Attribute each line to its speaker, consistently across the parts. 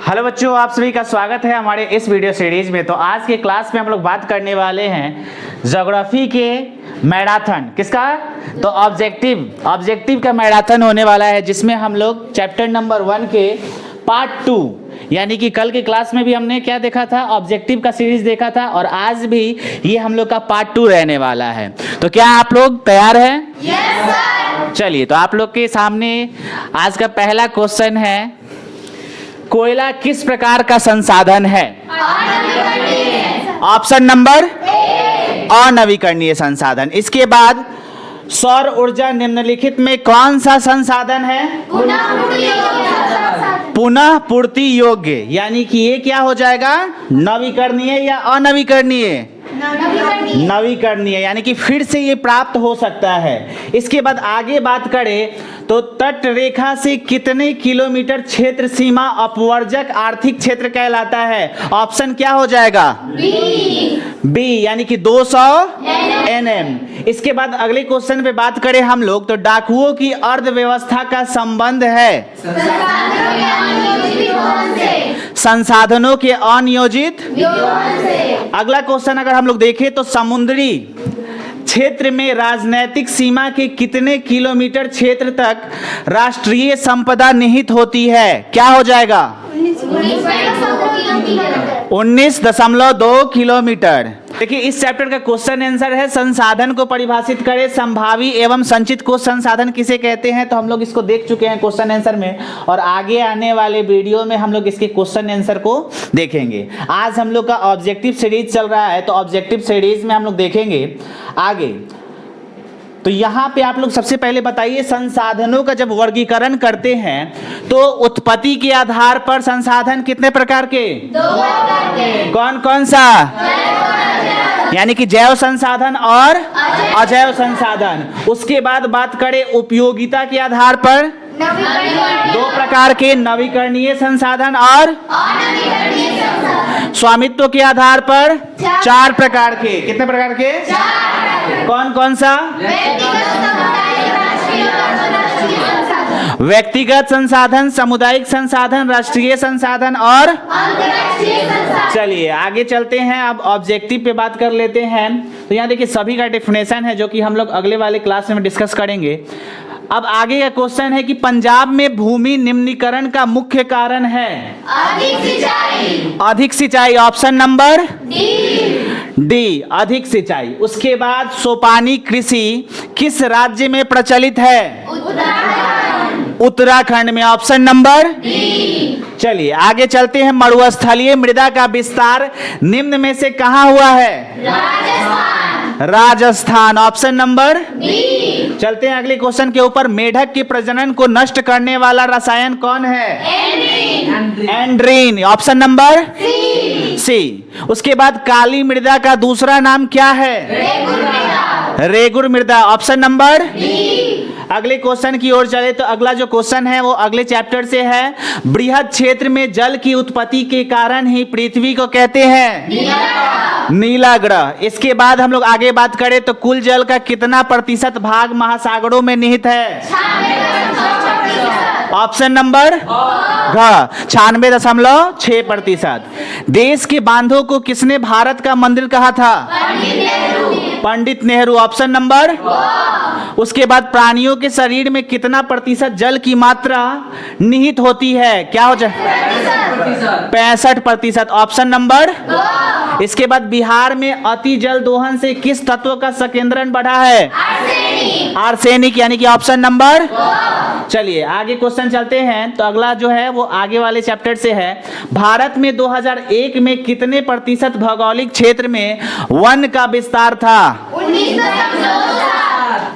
Speaker 1: Hello बच्चों, आप सभी का स्वागत है हमारे इस वीडियो सीरीज में। तो आज के क्लास में हम लोग बात करने वाले हैं ज्योग्राफी के मैराथन। किसका? तो ऑब्जेक्टिव का मैराथन होने वाला है, जिसमें हम लोग चैप्टर नंबर 1 के पार्ट 2 यानी कि कल के क्लास में भी हमने क्या देखा था, ऑब्जेक्टिव का सीरीज देखा था, और आज भी ये हम लोग का पार्ट 2 रहने वाला है। तो क्या आप लोग तैयार हैं?
Speaker 2: Yes sir.
Speaker 1: चलिए, तो आप लोग के सामने आज का पहला क्वेश्चन है, कोयला किस प्रकार का संसाधन है? ऑप्शन नंबर अनवीकरणीय संसाधन। इसके बाद सौर ऊर्जा निम्नलिखित में कौन सा संसाधन है? पुनः पूर्ति योग्य। यानी कि ये क्या हो जाएगा, नवीकरणीय या अनवीकरणीय? नवीकरणीय, यानी कि फिर से ये प्राप्त हो सकता है। इसके बाद आगे बात करें तो तट रेखा से कितने किलोमीटर क्षेत्र सीमा अपवर्जक आर्थिक क्षेत्र कहलाता है? ऑप्शन क्या हो जाएगा? बी, यानी कि 200 NM। इसके बाद अगले क्वेश्चन पे बात करें हम लोग तो डाकुओं की अर्थव्यवस्था का संबंध है संसाधनों के अनियोजित। अगला क्वेश्चन अगर हम लोग देखें तो समुद्री क्षेत्र में राजनैतिक सीमा के कितने किलोमीटर क्षेत्र तक राष्ट्रीय संपदा निहित होती है? क्या हो जाएगा? 19.2 किलोमीटर। देखिए, इस चैप्टर का क्वेश्चन आंसर है संसाधन को परिभाषित करें, संभावी एवं संचित को संसाधन किसे कहते हैं? तो हम लोग इसको देख चुके हैं क्वेश्चन आंसर में, और आगे आने वाले वीडियो में हम लोग इसके क्वेश्चन आंसर को देखेंगे। आज हम लोग का ऑब्जेक्टिव सीरीज चल रहा है, तो ऑब्जेक्टिव सीरीज में हम लोग देखेंगे आगे। तो यहाँ पे आप लोग सबसे पहले बताइए, संसाधनों का जब वर्गीकरण करते हैं तो उत्पत्ति के आधार पर संसाधन कितने प्रकार के? 2 प्रकार के। कौन कौन सा? यानी कि जैव संसाधन और अजैव संसाधन। उसके बाद बात करें उपयोगिता के आधार पर 2 प्रकार के, नवीकरणीय संसाधन और स्वामित्व के आधार पर 4 प्रकार के। कितने प्रकार के? कौन कौन सा? व्यक्तिगत संसाधन, सामुदायिक संसाधन, राष्ट्रीय संसाधन और चलिए आगे चलते हैं। अब ऑब्जेक्टिव पे बात कर लेते हैं। तो यहाँ देखिए सभी का डेफिनेशन है, जो कि हम लोग अगले वाले क्लास में डिस्कस करेंगे। अब आगे का क्वेश्चन है कि पंजाब में भूमि निम्नीकरण का मुख्य कारण है अधिक सिंचाई। ऑप्शन नंबर डी, अधिक सिंचाई। उसके बाद सोपानी कृषि किस राज्य में प्रचलित है? उत्तराखंड में। Option number D. चलिए आगे चलते हैं। मरुस्थलीय मृदा का विस्तार निम्न में से कहाँ हुआ है? राजस्थान। Option number B. चलते हैं अगले क्वेश्चन के ऊपर। मेढक के प्रजनन को नष्ट करने वाला रसायन कौन है? एंड्रीन। Option number C. उसके बाद काली मृदा का दूसरा नाम क्या है? रेगुर मृदा। Option number D. अगले क्वेश्चन की ओर चले तो अगला जो क्वेश्चन है वो अगले चैप्टर से है। बृहद क्षेत्र में जल की उत्पत्ति के कारण ही पृथ्वी को कहते हैं नीला ग्रह। इसके बाद हम लोग आगे बात करें तो कुल जल का कितना प्रतिशत भाग महासागरों में निहित है? ऑप्शन नंबर घ, 96.6%। देश के बांधों को किसने भारत का मंदिर कहा था? पंडित नेहरू। Option number. उसके बाद प्राणियों के शरीर में कितना प्रतिशत जल की मात्रा निहित होती है? क्या हो जाए? 65%। Option number. इसके बाद बिहार में अति जल दोहन से किस तत्व का संकेंद्रण बढ़ा है? आर्सेनिक, यानी कि ऑप्शन नंबर। चलिए आगे क्वेश्चन चलते हैं। तो अगला जो है वो आगे वाले चैप्टर से है। भारत में 2001 में कितने प्रतिशत भौगोलिक क्षेत्र में वन का विस्तार था?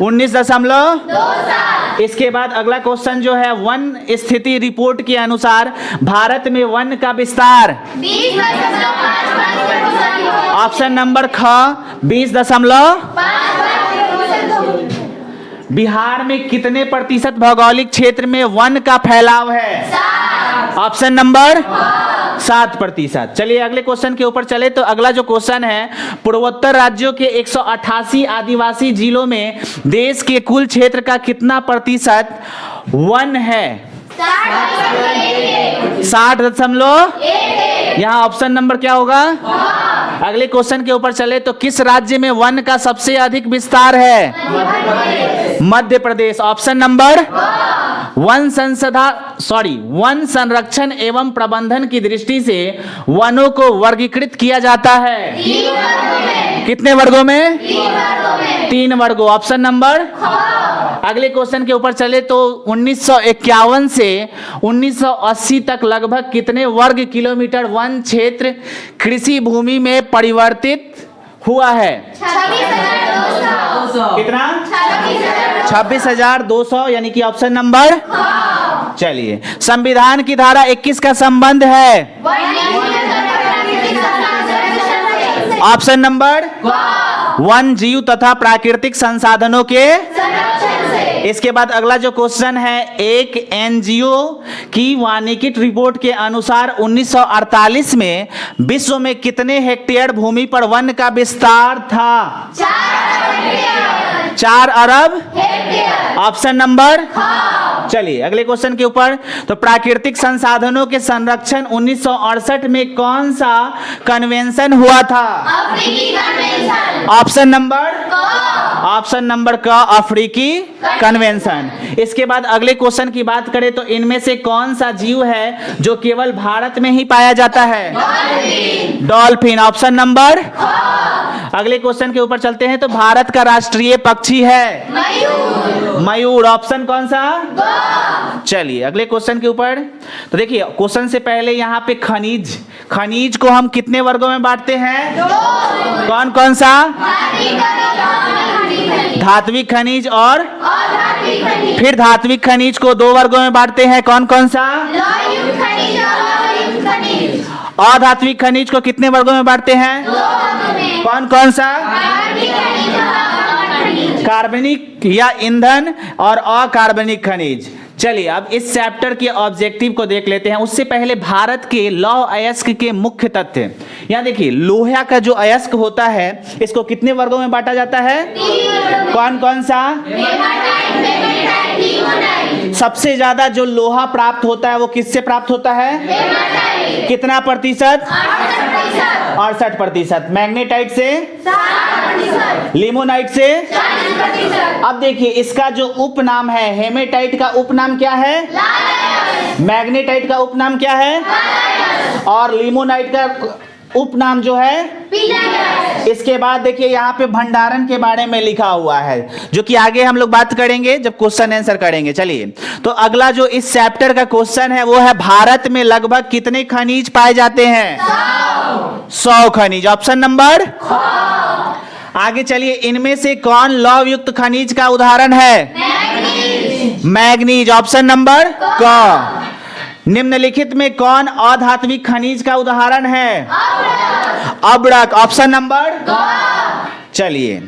Speaker 1: 19.2। इसके बाद अगला क्वेश्चन जो है, वन स्थिति रिपोर्ट के अनुसार भारत में वन का विस्तार 20.5। ऑप्शन नंबर ख, 20.5। बिहार में कितने प्रतिशत भौगोलिक क्षेत्र में वन का फैलाव है? Option number 7%। चलिए अगले क्वेश्चन के ऊपर चले तो अगला जो क्वेश्चन है, पूर्वोत्तर राज्यों के 188 आदिवासी जिलों में देश के कुल क्षेत्र का कितना प्रतिशत वन है? 60.11। यहाँ ऑप्शन नंबर क्या होगा? अगले क्वेश्चन के ऊपर चले तो किस राज्य में वन का सबसे अधिक विस्तार है? Madhya Pradesh. Option number one संरक्षण एवं प्रबंधन की दृष्टि से वनों को वर्गीकृत किया जाता है कितने वर्गों में? 3 वर्गों। Option number. अगले क्वेश्चन के ऊपर चले तो 1951 से 1980 तक लगभग कितने वर्ग किलोमीटर वन क्षेत्र कृषि भूमि में परिवर्तित हुआ है?
Speaker 2: 26,200।
Speaker 1: कितना? 26,200 यानी कि ऑप्शन नंबर। चलिए, संविधान की धारा 21 का संबंध है? ऑप्शन नंबर वन जीव तथा प्राकृतिक संसाधनों के। इसके बाद अगला जो क्वेश्चन है, एक एनजीओ की वानिकी रिपोर्ट के अनुसार 1948 में विश्व में कितने हेक्टेयर भूमि पर वन का विस्तार था? 4 अरब। Option number. चलिए अगले क्वेश्चन के ऊपर तो प्राकृतिक संसाधनों के संरक्षण 1968 में कौन सा कन्वेंशन हुआ था? Option number. ऑप्शन नंबर का अफ्रीकी कन्वेंशन। इसके बाद अगले क्वेश्चन की बात करें तो इनमें से कौन सा जीव है जो केवल भारत में ही पाया जाता है? डॉल्फिन। Option number. अगले क्वेश्चन के ऊपर चलते हैं तो भारत का राष्ट्रीय पक्षी है? मयूर। ऑप्शन कौन सा? चलिए अगले क्वेश्चन के ऊपर तो देखिए, क्वेश्चन से पहले यहाँ पे खनिज को हम कितने वर्गों में बांटते हैं? कौन कौन सा? धात्विक खनिज और फिर धात्विक खनिज को 2 वर्गों में बांटते हैं। कौन कौन सा? अधात्विक खनिज को कितने वर्गों में बांटते हैं? कौन कौन सा? कार्बनिक या ईंधन और अकार्बनिक खनिज। चलिए अब इस चैप्टर के ऑब्जेक्टिव को देख लेते हैं। उससे पहले भारत के लौह अयस्क के मुख्य तथ्य। यहाँ देखिए, लोहा का जो अयस्क होता है इसको कितने वर्गों में बांटा जाता है? कौन कौन सा? सबसे ज्यादा जो लोहा प्राप्त होता है वो किससे प्राप्त होता है? कितना प्रतिशत? 68%। मैग्नेटाइट से? लिमोनाइट से? अब देखिए, इसका जो उपनाम है, हेमेटाइट का उपनाम क्या है? मैग्नेटाइट का उपनाम क्या है? और लिमोनाइट का उपनाम जो है? इसके बाद देखिए यहाँ पे भंडारण के बारे में लिखा हुआ है, जो कि आगे हम लोग बात करेंगे जब क्वेश्चन आंसर करेंगे। चलिए तो अगला जो इस चैप्टर का क्वेश्चन है वो है, भारत में लगभग कितने खनिज पाए जाते हैं? 100 खनिज। Option number. आगे चलिए, इनमें से कौन लौह युक्त खनिज का उदाहरण है? मैग्नीज। ऑप्शन नंबर क। निम्नलिखित में कौन अधात्विक खनिज का उदाहरण है? अब्रक। Option number. चलिए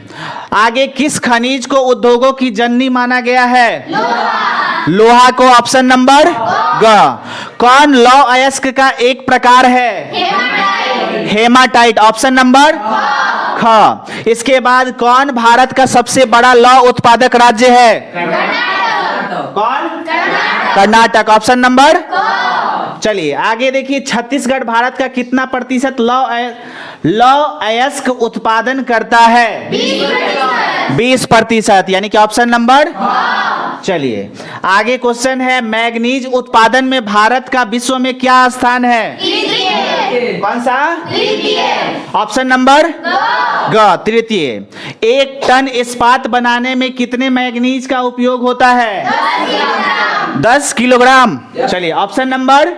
Speaker 1: आगे, किस खनिज को उद्योगों की जननी माना गया है? लोहा को। ऑप्शन नंबर ग। कौन लौह अयस्क का एक प्रकार है? हेमाटाइट। ऑप्शन नंबर ख। इसके बाद कौन भारत का सबसे बड़ा लौह उत्पादक राज्य है? कौन? कर्नाटक। Option number. चलिए आगे देखिए, छत्तीसगढ़ भारत का कितना प्रतिशत लौह अयस्क उत्पादन करता है? 20%, यानी कि ऑप्शन नंबर। चलिए आगे क्वेश्चन है, मैग्नीज उत्पादन में भारत का विश्व में क्या स्थान है? कौन सा? ऑप्शन नंबर ग, तृतीय। 1 टन इस्पात बनाने में कितने मैग्नीज का उपयोग होता है? 10 किलोग्राम। चलिए ऑप्शन नंबर।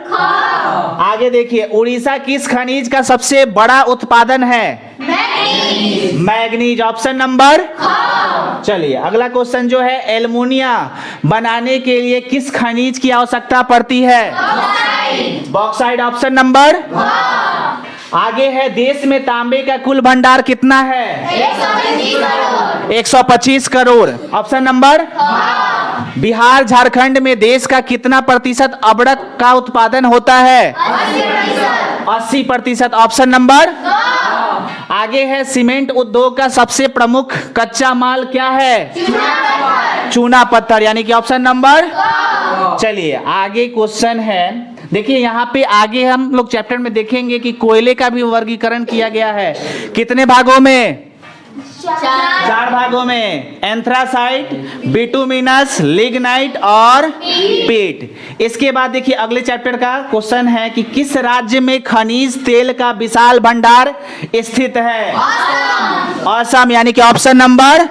Speaker 1: आगे देखिए, उड़ीसा किस खनिज का सबसे बड़ा उत्पादन है? मैग्नीज। Option number. चलिए अगला क्वेश्चन जो है, एल्युमिनिया बनाने के लिए किस खनिज की आवश्यकता पड़ती है? बॉक्साइट। Option number. आगे है, देश में तांबे का कुल भंडार कितना है? 125 करोड़। Option number. बिहार झारखंड में देश का कितना प्रतिशत अबड़क का उत्पादन होता है? 80%। Option number. आगे है सीमेंट उद्योग का सबसे प्रमुख कच्चा माल क्या है? चूना पत्थर, यानी कि ऑप्शन नंबर। चलिए आगे क्वेश्चन है, देखिए यहाँ पे आगे हम लोग चैप्टर में देखेंगे कि कोयले का भी वर्गीकरण किया गया है। कितने भागों में? 4 भागों में, एंथ्रासाइट, बिटुमिनस, लिग्नाइट और पीट। इसके बाद देखिए अगले चैप्टर का क्वेश्चन है कि किस राज्य में खनिज तेल का विशाल भंडार स्थित है? असम, यानी कि ऑप्शन नंबर।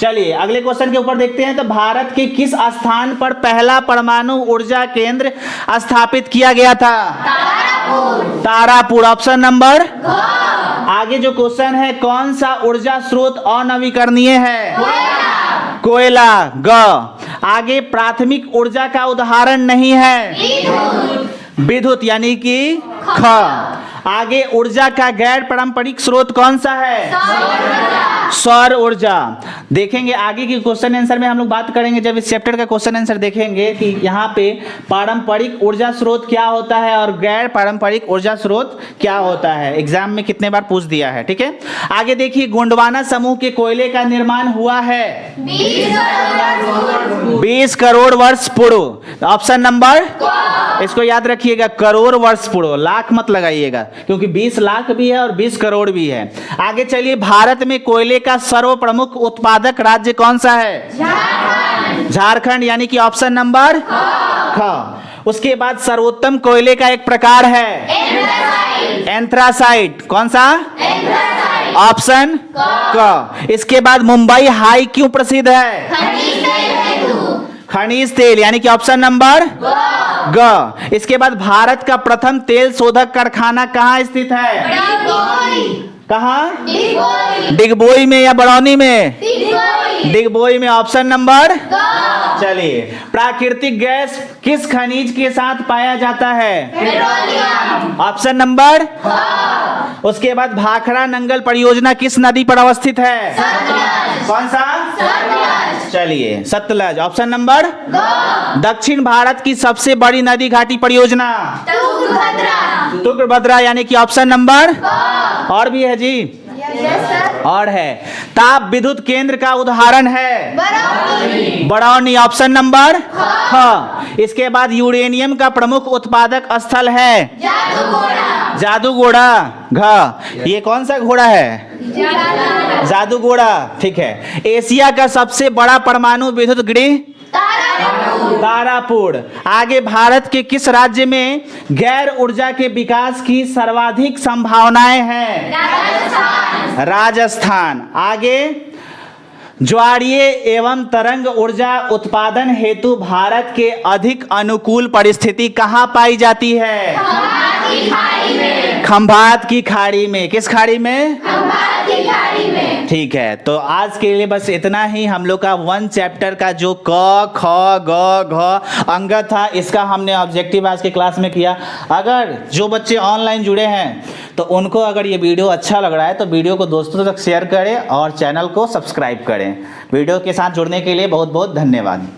Speaker 1: चलिए अगले क्वेश्चन के ऊपर देखते हैं। तो भारत के किस स्थान पर पहला परमाणु ऊर्जा केंद्र स्थापित किया गया था? Tarapur, option number. आगे जो क्वेश्चन है, कौन सा ऊर्जा स्रोत अनवीकरणीय है? कोयला, ग। आगे प्राथमिक ऊर्जा का उदाहरण नहीं है? विद्युत, यानी कि ख। आगे ऊर्जा का गैर पारंपरिक स्रोत कौन सा है? सौर ऊर्जा। देखेंगे आगे की क्वेश्चन आंसर में हम लोग बात करेंगे, जब इस चैप्टर का क्वेश्चन आंसर देखेंगे कि यहाँ पे पारंपरिक ऊर्जा स्रोत क्या होता है और गैर पारंपरिक ऊर्जा स्रोत क्या होता है। एग्जाम में कितने बार पूछ दिया है, ठीक है। आगे देखिए, गोंडवाना समूह के कोयले का निर्माण हुआ है 20 करोड़ वर्ष पूर्व, ऑप्शन नंबर। इसको याद रखिएगा, करोड़ वर्ष पूर्व, लाख मत लगाइएगा, क्योंकि 20 लाख भी है और 20 करोड़ भी है। आगे चलिए, भारत में कोयले का सर्व प्रमुख उत्पादक राज्य कौन सा है? झारखंड, यानी कि ऑप्शन नंबर ख। उसके बाद सर्वोत्तम कोयले का एक प्रकार है एंथ्रासाइट। कौन सा? ऑप्शन क। इसके बाद मुंबई हाई क्यों प्रसिद्ध है? खनिज तेल, यानी कि ऑप्शन नंबर ग। इसके बाद भारत का प्रथम तेल शोधक कारखाना कहाँ स्थित है? कहाँ? डिगबोई में या बरौनी में? डिगबोई में, ऑप्शन नंबर। चलिए, प्राकृतिक गैस किस खनिज के साथ पाया जाता है? Option number. उसके बाद भाखड़ा नंगल परियोजना किस नदी पर अवस्थित है? कौन सा? चलिए, सतलज, ऑप्शन नंबर। दक्षिण भारत की सबसे बड़ी नदी घाटी परियोजना? तुंगभद्रा, यानी कि ऑप्शन नंबर। और भी है जी? और है। ताप विद्युत केंद्र का उदाहरण है? बरौनी, ऑप्शन नंबर ख। इसके बाद यूरेनियम का प्रमुख उत्पादक स्थल है? जादूगोड़ा, घ। ये कौन सा घोड़ा है? जादूगोड़ा, ठीक है। एशिया का सबसे बड़ा परमाणु विद्युत गृह? तारापुर। आगे, भारत के किस राज्य में गैर ऊर्जा के विकास की सर्वाधिक संभावनाएं हैं? राजस्थान। आगे, ज्वारीय एवं तरंग ऊर्जा उत्पादन हेतु भारत के अधिक अनुकूल परिस्थिति कहाँ पाई जाती है? खंभात की खाड़ी में। किस खाड़ी में? खंभात की खाड़ी में। ठीक है, तो आज के लिए बस इतना ही। हम लोग का 1 चैप्टर का जो क ख ग घ अंग था, इसका हमने ऑब्जेक्टिव आज के क्लास में किया। अगर जो बच्चे ऑनलाइन जुड़े हैं तो उनको अगर ये वीडियो अच्छा लग रहा है तो वीडियो को दोस्तों तक शेयर करें और चैनल को सब्सक्राइब करें। वीडियो के साथ जुड़ने के लिए बहुत बहुत धन्यवाद।